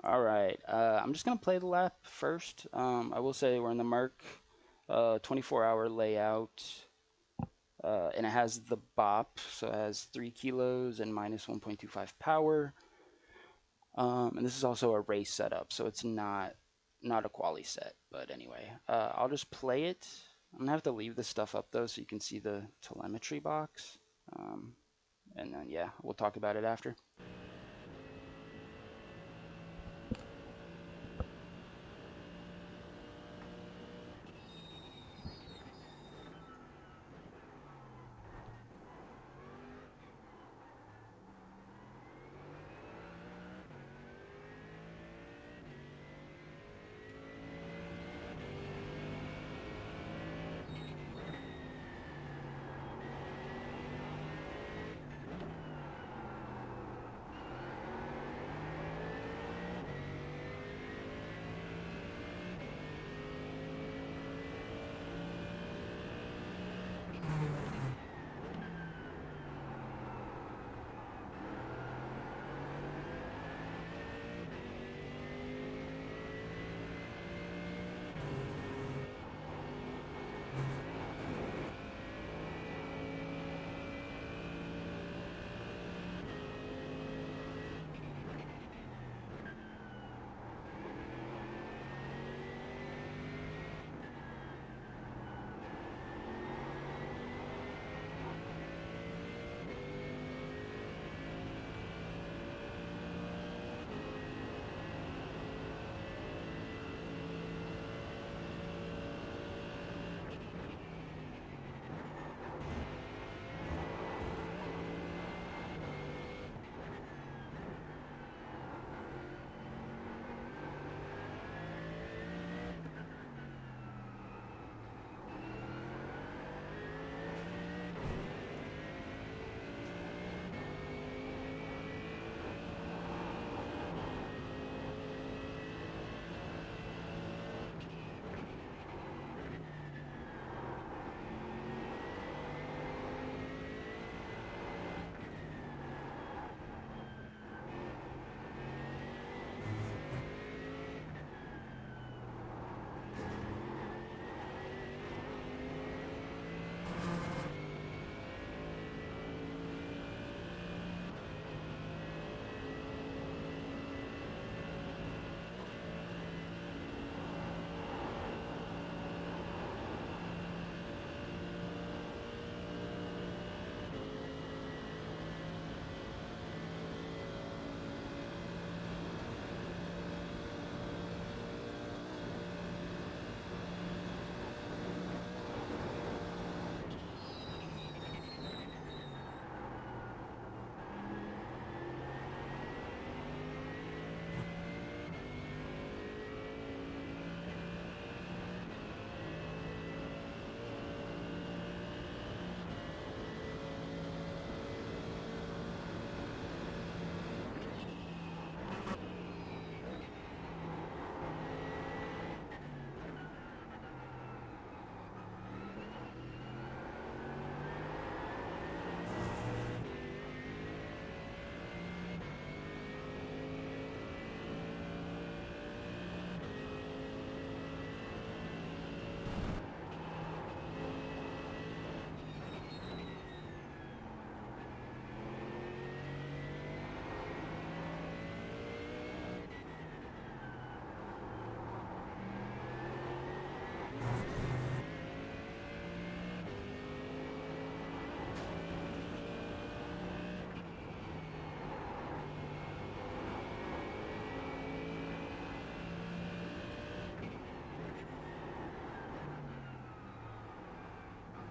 All right. I'm just gonna play the lap first. I will say we're in the Merc 24-hour layout, and it has the BOP, so it has 3 kilos and minus 1.25 power. And this is also a race setup, so it's not a quali set. But anyway, I'll just play it. I'm gonna have to leave this stuff up though, so you can see the telemetry box. Um, and then yeah, we'll talk about it after.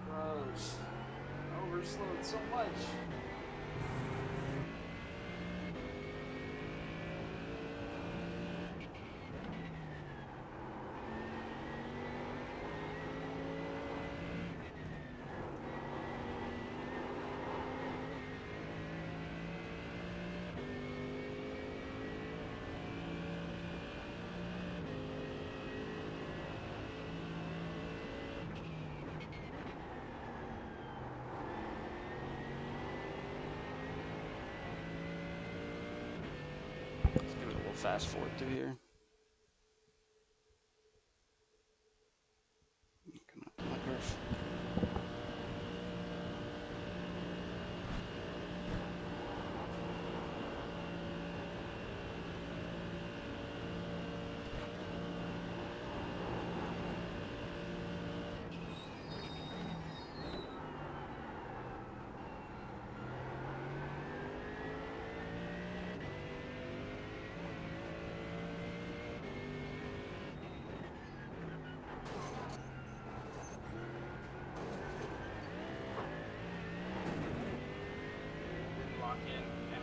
Gross. Overslowed so much. fast forward through here. Come on, perf. Lock in. Yeah.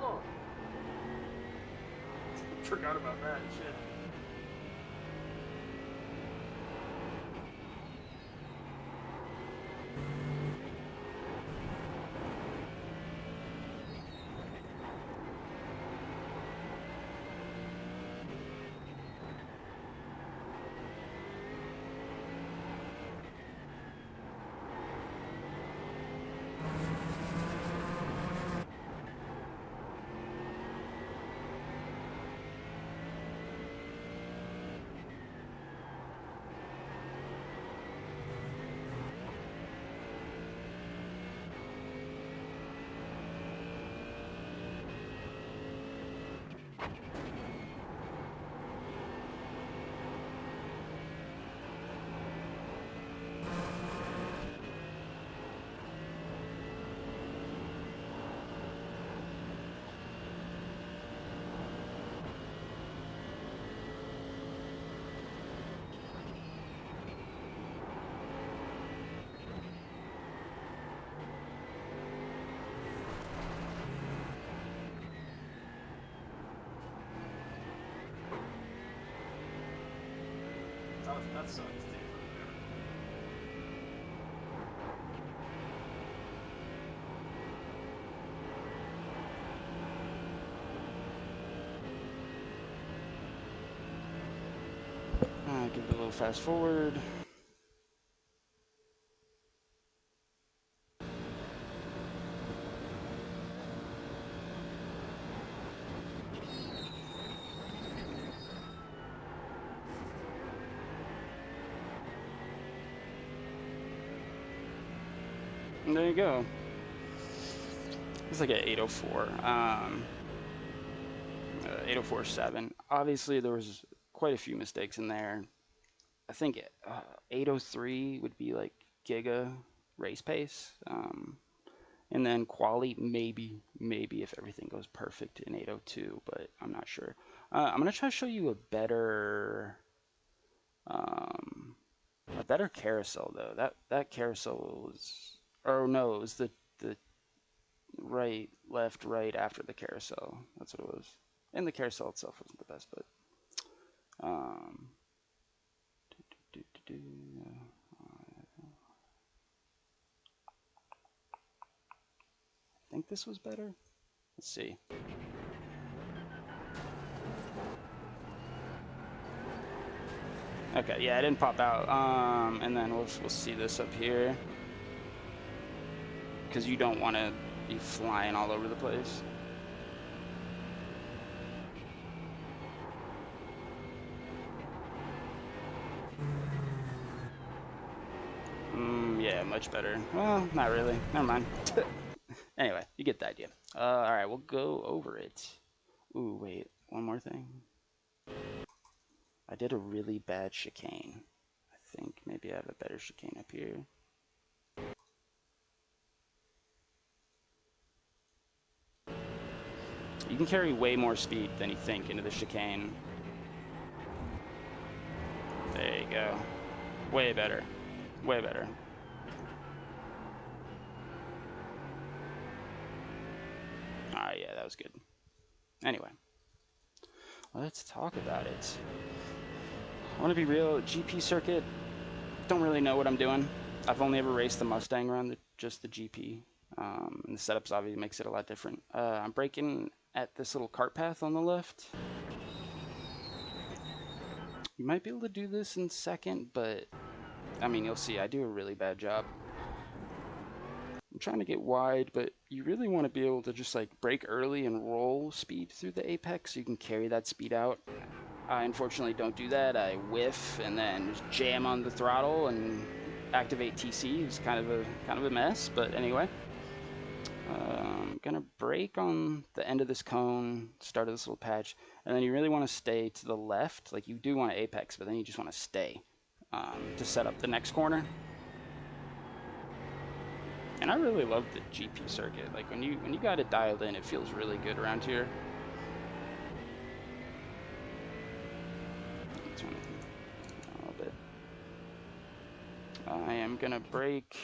Oh, forgot about that shit. That sucks, dude. Give it a little fast forward. And there you go. It's like an 804. 804.7. Obviously, there was quite a few mistakes in there. I think 803 would be like giga race pace. And then quali, maybe if everything goes perfect in 802, but I'm not sure. I'm going to try to show you a better carousel, though. That carousel was, or no, it was the right, left, right after the carousel. That's what it was. And the carousel itself wasn't the best, but I think this was better. Let's see. Okay, yeah, it didn't pop out. And then we'll see this up here, because you don't want to be flying all over the place. Yeah, much better. Well, not really. Never mind. Anyway, you get the idea. All right, we'll go over it. Ooh, wait, one more thing. I did a really bad chicane. I think maybe I have a better chicane up here. You can carry way more speed than you think into the chicane. There you go. Way better. Way better. Alright, yeah, that was good. Anyway, let's talk about it. I want to be real, GP circuit, don't really know what I'm doing. I've only ever raced the Mustang around just the GP. And the setups obviously makes it a lot different. I'm braking at this little cart path on the left. You might be able to do this in second, but I mean, you'll see, I do a really bad job. I'm trying to get wide, but you really want to be able to just like brake early and roll speed through the apex so you can carry that speed out. I unfortunately don't do that. I whiff and then just jam on the throttle and activate TC. It's kind of a mess, but anyway. I'm gonna brake on the end of this cone, start of this little patch, and then you really want to stay to the left. Like you do want to apex, but then you just want to stay to set up the next corner. And I really love the GP circuit. Like when you got it dialed in, it feels really good around here. Turn it a little bit. I am gonna brake.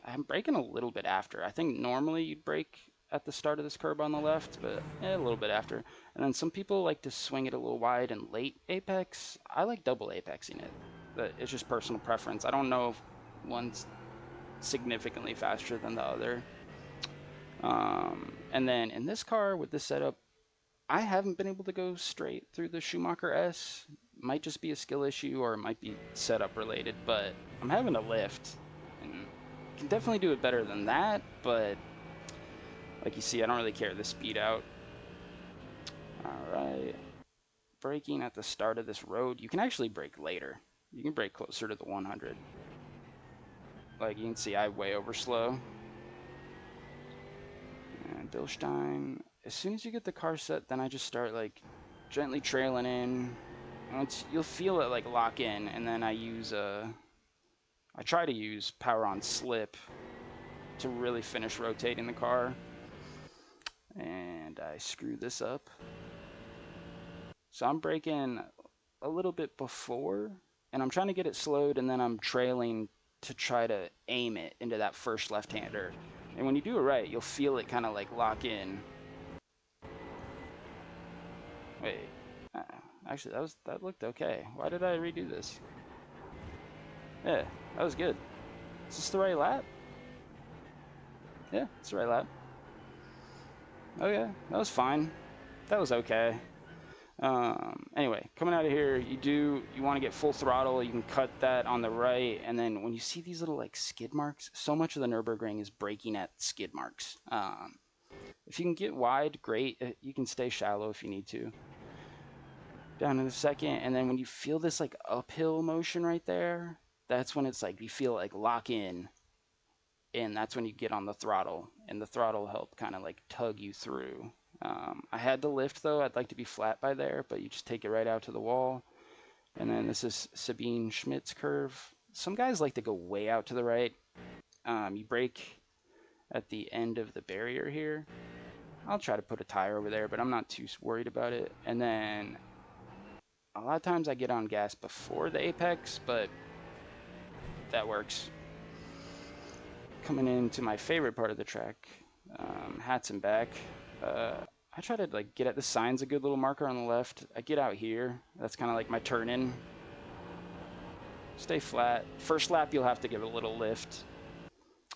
I'm braking a little bit after. I think normally you'd brake at the start of this curb on the left, but a little bit after. And then some people like to swing it a little wide and late apex. I like double apexing it, but it's just personal preference. I don't know if one's significantly faster than the other. And then in this car with this setup, I haven't been able to go straight through the Schumacher S. Might just be a skill issue or it might be setup related, but I'm having to lift. And can definitely do it better than that, but like you see, I don't really care the speed out. Alright. Braking at the start of this road. You can actually brake later. You can brake closer to the 100. Like you can see, I way over slow. And Bilstein, as soon as you get the car set, then I just start like gently trailing in. Once you'll feel it like lock in, and then I try to use power on slip to really finish rotating the car. And I screw this up. So I'm braking a little bit before, and I'm trying to get it slowed, and then I'm trailing to try to aim it into that first left-hander. And when you do it right, you'll feel it kind of like lock in. Wait, actually that looked okay. Why did I redo this? Yeah, that was good. Is this the right lap? Yeah, it's the right lap. Oh yeah, that was fine. That was okay. Anyway, coming out of here, you want to get full throttle. You can cut that on the right, and then when you see these little like skid marks, so much of the Nürburgring is braking at skid marks. If you can get wide, great. You can stay shallow if you need to. Down in a second, and then when you feel this like uphill motion right there, that's when it's like you feel like lock in, and that's when you get on the throttle, and the throttle help kind of like tug you through. I had to lift though. I'd like to be flat by there, but you just take it right out to the wall. And then this is Sabine Schmidt's curve. Some guys like to go way out to the right. You brake at the end of the barrier here. I'll try to put a tire over there, but I'm not too worried about it. And then a lot of times I get on gas before the apex, but that works. Coming into my favorite part of the track, hats and back. I try to like get at the signs, a good little marker on the left. I get out here. That's kind of like my turn in. Stay flat. First lap you'll have to give it a little lift.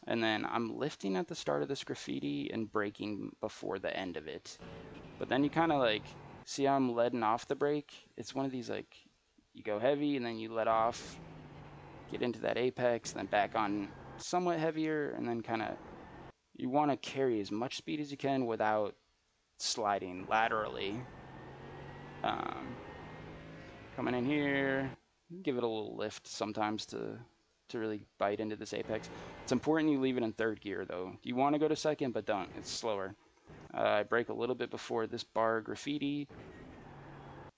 And then I'm lifting at the start of this graffiti and braking before the end of it. But then you kind of like, see how I'm letting off the brake? It's one of these like, you go heavy and then you let off, get into that apex, then back on somewhat heavier, and then kind of, you want to carry as much speed as you can without sliding laterally. Coming in here, give it a little lift sometimes to really bite into this apex. It's important you leave it in third gear though. You want to go to second, but don't. It's slower. I brake a little bit before this bar graffiti.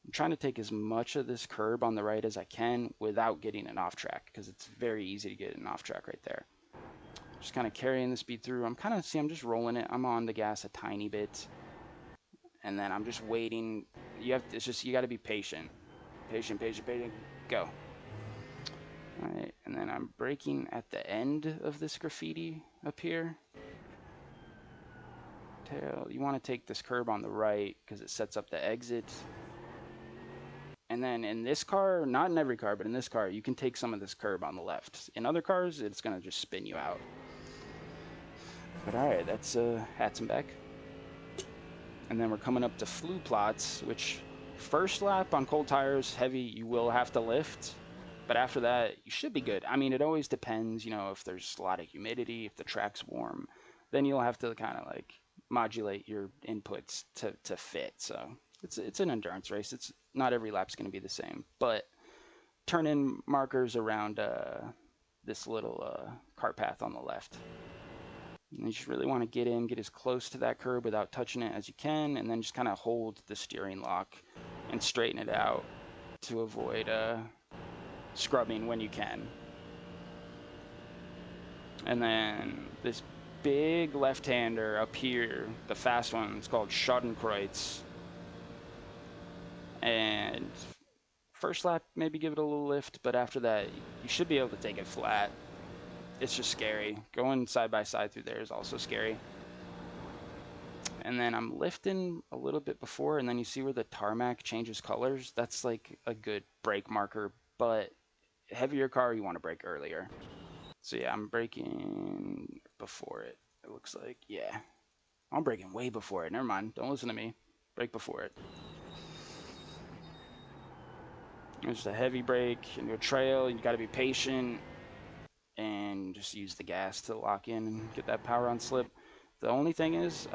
I'm trying to take as much of this curb on the right as I can without getting it off track, because it's very easy to get an off track right there. Just kind of carrying the speed through. I'm just rolling it. I'm on the gas a tiny bit. And then I'm just waiting. You got to be patient. Patient, go. All right, and then I'm braking at the end of this graffiti up here. Tail, you want to take this curb on the right because it sets up the exit. And then in this car, not in every car, but in this car, you can take some of this curb on the left. In other cars, it's going to just spin you out. But all right, that's hats and back. And then we're coming up to Flue plots, which First lap on cold tires, heavy, you will have to lift. But after that, you should be good. I mean, it always depends, you know, if there's a lot of humidity, if the track's warm, then you'll have to kind of like modulate your inputs to fit. So it's an endurance race. It's not every lap's going to be the same. But turn in markers around this little cart path on the left. And you just really want to get as close to that curb without touching it as you can, and then just kind of hold the steering lock and straighten it out to avoid scrubbing when you can. And then this big left-hander up here, the fast one, it's called Schadenkreuz. And first lap, maybe give it a little lift, but after that, you should be able to take it flat. It's just scary. Going side by side through there is also scary. And then I'm lifting a little bit before, and then you see where the tarmac changes colors. That's like a good brake marker, but heavier car, you want to brake earlier. So yeah, I'm braking before it. It looks like, yeah. I'm braking way before it. Never mind. Don't listen to me. Brake before it. It's a heavy brake into a trail. You got to be patient and just use the gas to lock in and get that power on slip. The only thing is,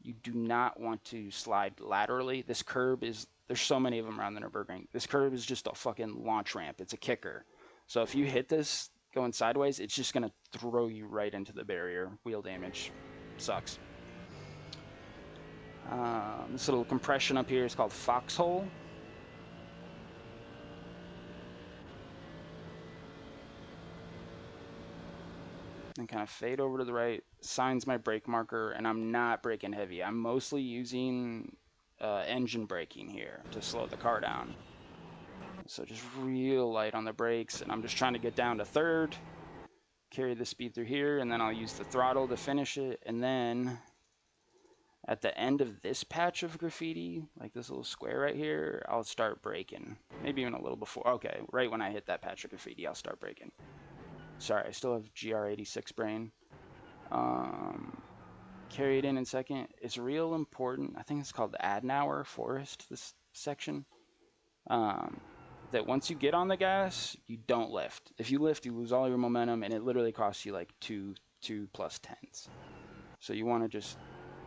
you do not want to slide laterally. This curb is, there's so many of them around the Nürburgring. This curb is just a fucking launch ramp. It's a kicker. So if you hit this going sideways, it's just going to throw you right into the barrier. Wheel damage. Sucks. This little compression up here is called foxhole. And kind of fade over to the right, signs my brake marker, and I'm not braking heavy. I'm mostly using engine braking here to slow the car down. So just real light on the brakes, and I'm just trying to get down to third, carry the speed through here, and then I'll use the throttle to finish it. And then at the end of this patch of graffiti, like this little square right here, I'll start braking. Maybe even a little before. Okay, right when I hit that patch of graffiti, I'll start braking. Sorry, I still have GR86 brain. Carry it in second. It's real important. I think it's called the Adenauer Forest, this section. That once you get on the gas, you don't lift. If you lift, you lose all your momentum, and it literally costs you like two plus tenths. So you want to just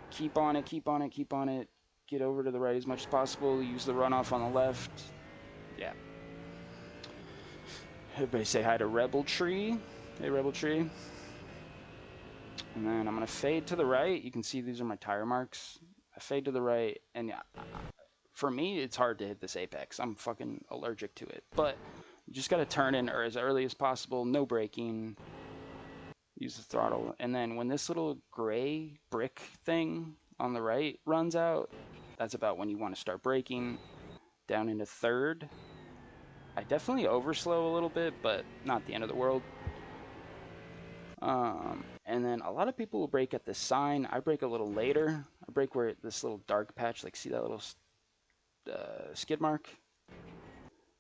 keep on it, keep on it, keep on it. Get over to the right as much as possible. Use the runoff on the left. Yeah. Everybody say hi to Rebel Tree. Hey, Rebel Tree. And then I'm going to fade to the right. You can see these are my tire marks. I fade to the right, and yeah, for me, it's hard to hit this apex. I'm fucking allergic to it. But you just got to turn in as early as possible. No braking. Use the throttle. And then when this little gray brick thing on the right runs out, that's about when you want to start braking. Down into third. I definitely overslow a little bit, but not the end of the world. And then a lot of people will brake at this sign. I brake a little later. I brake where this little dark patch, like see that little skid mark?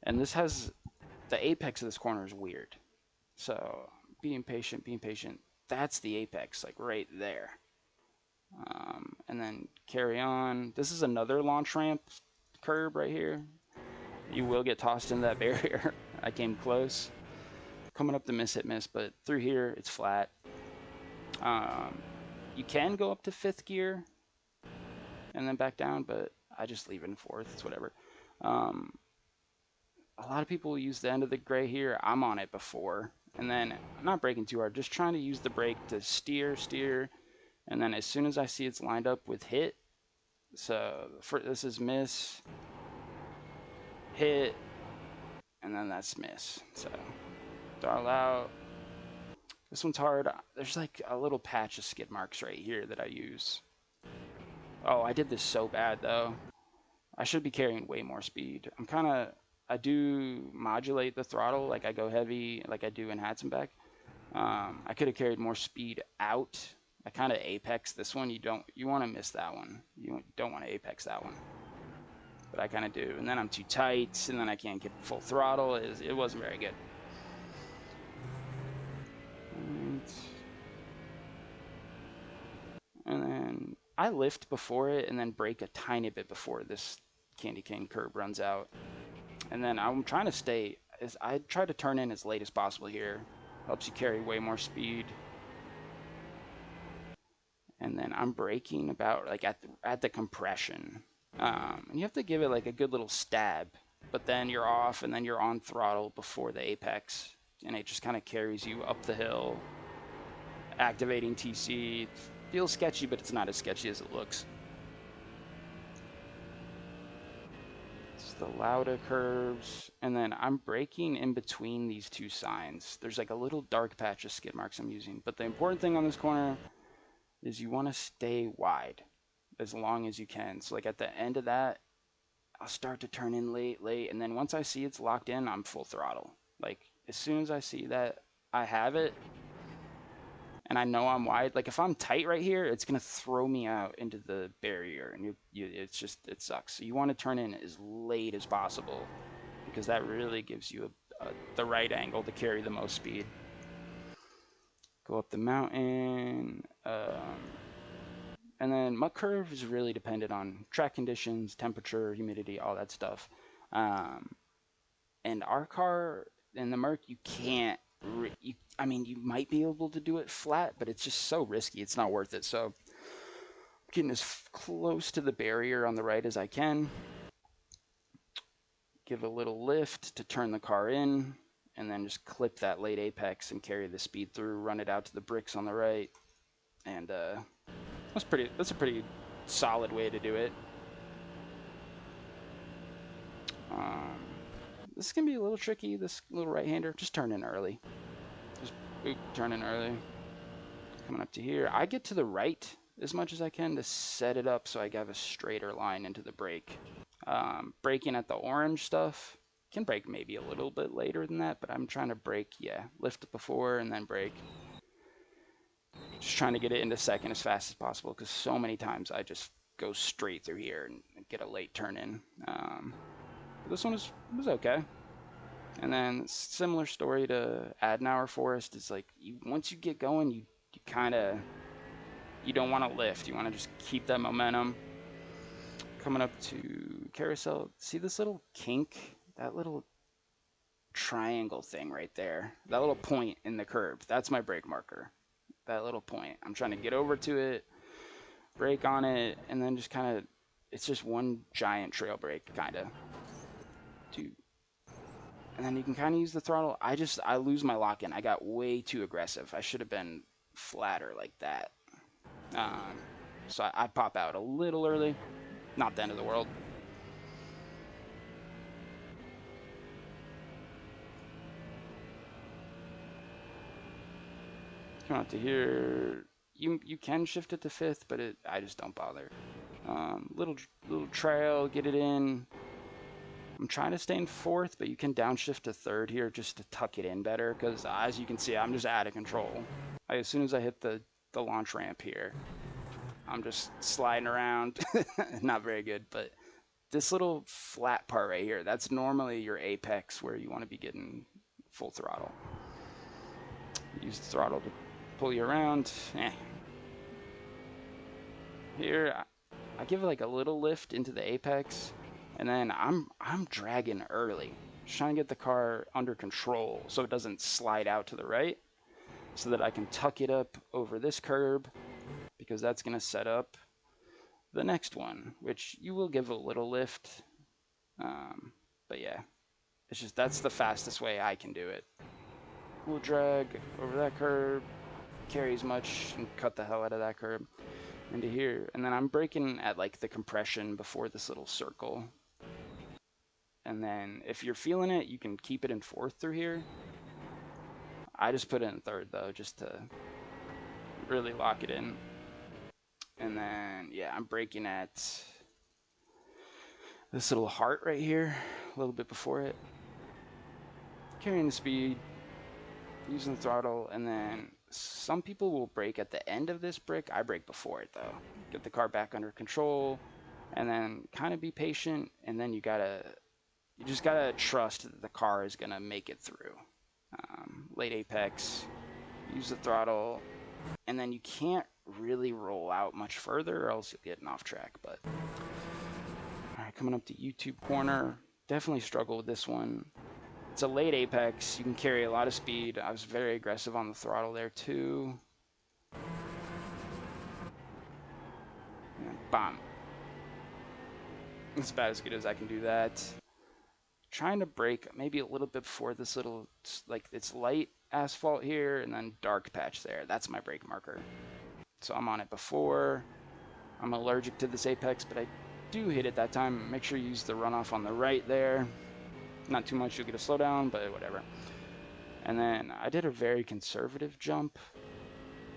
And this has, the apex of this corner is weird. So being patient, that's the apex, like right there. And then carry on. This is another launch ramp curb right here. You will get tossed into that barrier. I came close. Coming up the miss, but through here, it's flat. You can go up to fifth gear and then back down, but I just leave it in fourth. It's whatever. A lot of people use the end of the gray here. I'm on it before. And then I'm not braking too hard, just trying to use the brake to steer. And then as soon as I see it's lined up with hit, so this is miss, hit, and then that's miss. So throttle out. This one's hard. There's like a little patch of skid marks right here that I use. Oh, I did this so bad though. I should be carrying way more speed. I do modulate the throttle, like I go heavy, like I do in Hatzenbeck. I could have carried more speed out. I kind of apex this one. You want to miss that one. You don't want to apex that one. But I kind of do. And then I'm too tight, and then I can't get full throttle. It wasn't very good. And then I lift before it and then brake a tiny bit before this candy cane curb runs out. And then I'm trying to stay, I try to turn in as late as possible here. Helps you carry way more speed. And then I'm braking about like at the compression. And you have to give it like a good little stab, but then you're off and then you're on throttle before the apex. And it just kind of carries you up the hill, activating TC. It feels sketchy, but it's not as sketchy as it looks. It's the Lauda curves, and then I'm braking in between these two signs. There's like a little dark patch of skid marks I'm using, but the important thing on this corner is you want to stay wide as long as you can. So like at the end of that, I'll start to turn in late, and then once I see it's locked in, I'm full throttle. Like as soon as I see that I have it, and I know I'm wide, like if I'm tight right here, it's gonna throw me out into the barrier, and it's just, it sucks. So you want to turn in as late as possible, because that really gives you the right angle to carry the most speed. Go up the mountain, and then muck curve is really dependent on track conditions, temperature, humidity, all that stuff. And our car in the Merc, you can't. I mean, you might be able to do it flat, but it's just so risky. It's not worth it. So, getting as close to the barrier on the right as I can. Give a little lift to turn the car in, and then just clip that late apex and carry the speed through. Run it out to the bricks on the right, and that's a pretty solid way to do it. This can be a little tricky, this little right-hander. Just turn in early. Just turn in early. Coming up to here. I get to the right as much as I can to set it up so I have a straighter line into the brake. Braking at the orange stuff. Can brake maybe a little bit later than that, but I'm trying to brake, lift it before and then brake. Just trying to get it into second as fast as possible, because so many times I just go straight through here and get a late turn in. This one was okay. And then similar story to Adenauer Forest. It's like once you get going, you don't want to lift. You want to just keep that momentum. Coming up to Carousel, see this little kink, that little triangle thing right there, that little point in the curve. That's my brake marker. That little point. I'm trying to get over to it, brake on it, and then just kind of, it's just one giant trail brake, kind of. And then you can kind of use the throttle. I lose my lock-in. I got way too aggressive. I should have been flatter like that. So I pop out a little early. Not the end of the world. Come out to here. You can shift it to fifth, but I just don't bother. Little trail, get it in. I'm trying to stay in fourth, but you can downshift to third here just to tuck it in better, because as you can see, I'm just out of control. As soon as I hit the launch ramp here, I'm just sliding around. Not very good, but this little flat part right here, that's normally your apex where you want to be getting full throttle. Use the throttle to pull you around. Here, I give it like a little lift into the apex. And then I'm dragging early, just trying to get the car under control so it doesn't slide out to the right, so that I can tuck it up over this curb, because that's going to set up the next one, which you will give a little lift. But yeah, it's just, that's the fastest way I can do it. We'll drag over that curb, carry as much, and cut the hell out of that curb into here. And then I'm braking at like the compression before this little circle. And then if you're feeling it, you can keep it in fourth through here. I just put it in third though, just to really lock it in. And then, I'm braking at this little heart right here, a little bit before it. Carrying the speed, using the throttle, and then some people will brake at the end of this brick. I brake before it though. Get the car back under control, and then kind of be patient, and then you just gotta trust that the car is gonna make it through. Late apex, use the throttle, and then you can't really roll out much further or else you'll get an off track. But coming up to YouTube corner. Definitely struggle with this one. It's a late apex. You can carry a lot of speed. I was very aggressive on the throttle there too. And bam. It's about as good as I can do that. Trying to brake maybe a little bit before this little, like, it's light asphalt here and then dark patch there. That's my brake marker. So I'm on it before. I'm allergic to this apex, but I do hit it that time. Make sure you use the runoff on the right there. Not too much, you'll get a slowdown, but whatever. And then I did a very conservative jump,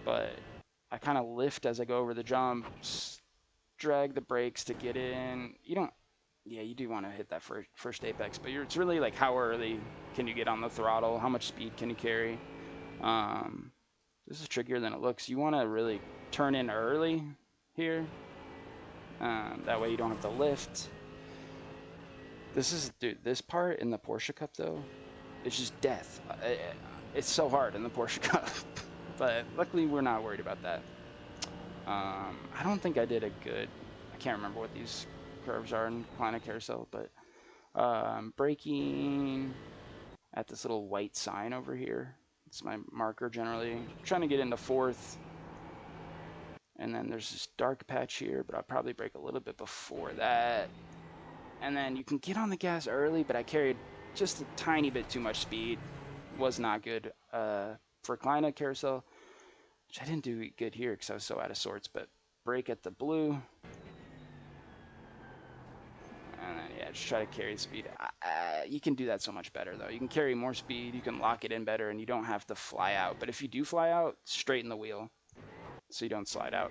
but I kind of lift as I go over the jump, drag the brakes to get in. Yeah, you do want to hit that first apex, but it's really like how early can you get on the throttle, how much speed can you carry. This is trickier than it looks. You want to really turn in early here. That way you don't have to lift. Dude, this part in the Porsche Cup though, it's just death. It's so hard in the Porsche Cup, but luckily we're not worried about that. I don't think I did a good, I can't remember what these curves are in Kleiner Carousel, but braking at this little white sign over here. It's my marker generally. I'm trying to get into fourth. And then there's this dark patch here, but I'll probably brake a little bit before that. And then you can get on the gas early, but I carried just a tiny bit too much speed. Was not good for Kleiner Carousel, which I didn't do good here because I was so out of sorts. But brake at the blue. And then, yeah, just try to carry the speed. You can do that so much better, though. You can carry more speed, you can lock it in better, and you don't have to fly out. But if you do fly out, straighten the wheel so you don't slide out.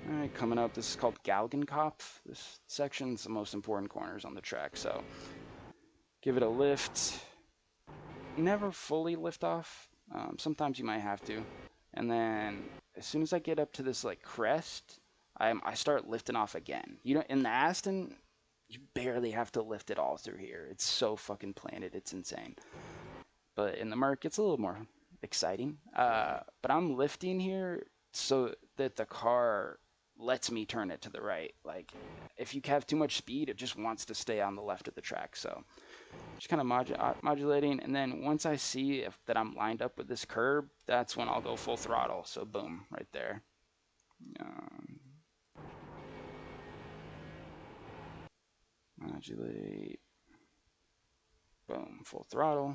All right, coming up, this is called Galgenkopf. This section's the most important corners on the track, so give it a lift. Never fully lift off. Sometimes you might have to. And then as soon as I get up to this like crest, I start lifting off again. You know, in the Aston, you barely have to lift it all through here. It's so fucking planted, it's insane. But in the Merc, it's a little more exciting. But I'm lifting here so that the car lets me turn it to the right. Like, if you have too much speed, it just wants to stay on the left of the track. So just kind of modulating. And then once I see that I'm lined up with this curb, that's when I'll go full throttle. So boom, right there. Modulate. Boom, full throttle.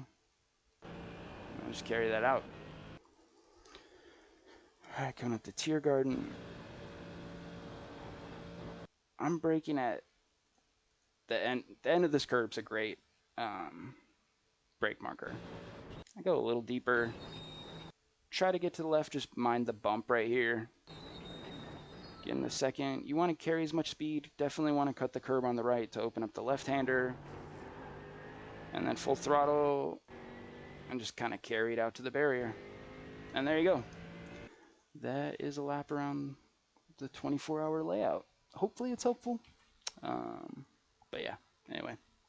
I'll just carry that out. All right, coming up to Tiergarten. I'm braking at the end. The end of this curb's a great brake marker. I go a little deeper. Try to get to the left. Just mind the bump right here. Get in the second. You want to carry as much speed. Definitely want to cut the curb on the right to open up the left-hander. And then full throttle. And just kind of carry it out to the barrier. And there you go. That is a lap around the 24-hour layout. Hopefully it's helpful. But yeah, anyway.